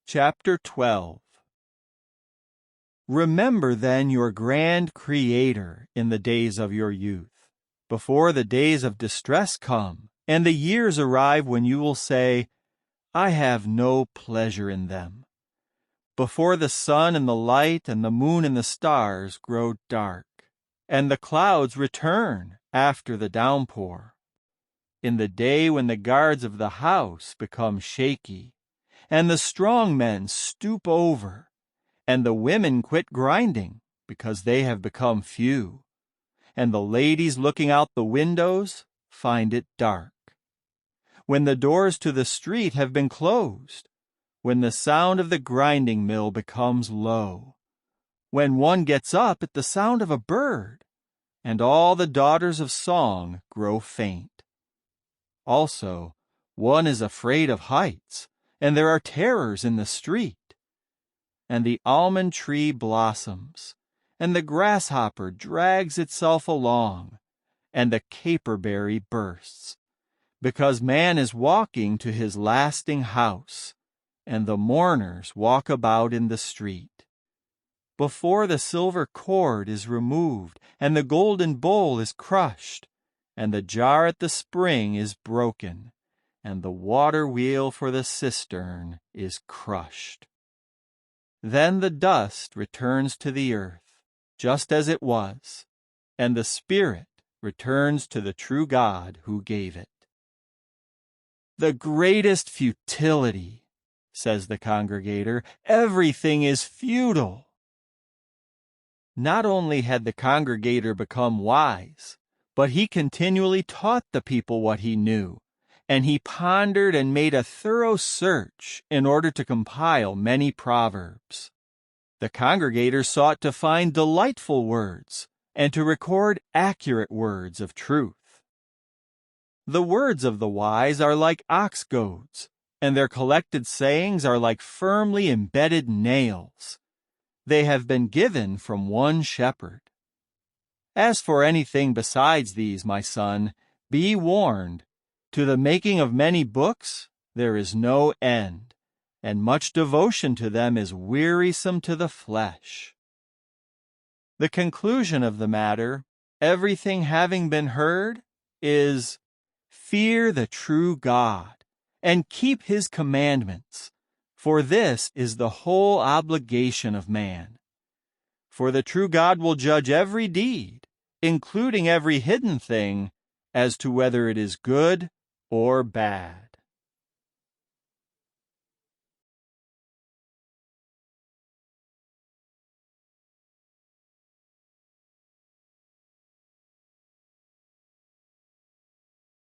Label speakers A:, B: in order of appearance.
A: Chapter 12. Remember then your grand Creator in the days of your youth, before the days of distress come, and the years arrive when you will say, I have no pleasure in them. Before the sun and the light and the moon and the stars grow dark, and the clouds return after the downpour. In the day when the guards of the house become shaky, and the strong men stoop over, and the women quit grinding because they have become few, and the ladies looking out the windows find it dark. When the doors to the street have been closed, when the sound of the grinding mill becomes low, when one gets up at the sound of a bird, and all the daughters of song grow faint. Also, one is afraid of heights, and there are terrors in the street. And the almond tree blossoms, and the grasshopper drags itself along, and the caperberry bursts, because man is walking to his lasting house, and the mourners walk about in the street. Before the silver cord is removed, and the golden bowl is crushed, and the jar at the spring is broken, and the water wheel for the cistern is crushed. Then the dust returns to the earth, just as it was, and the spirit returns to the true God who gave it. The greatest futility, says the Congregator. Everything is futile. Not only had the Congregator become wise, but he continually taught the people what he knew, and he pondered and made a thorough search in order to compile many proverbs. The Congregator sought to find delightful words and to record accurate words of truth. The words of the wise are like ox goads, and their collected sayings are like firmly embedded nails. They have been given from one shepherd. As for anything besides these, my son, be warned. To the making of many books there is no end, and much devotion to them is wearisome to the flesh. The conclusion of the matter, everything having been heard, is, fear the true God, and keep his commandments, for this is the whole obligation of man. For the true God will judge every deed, including every hidden thing, as to whether it is good or bad.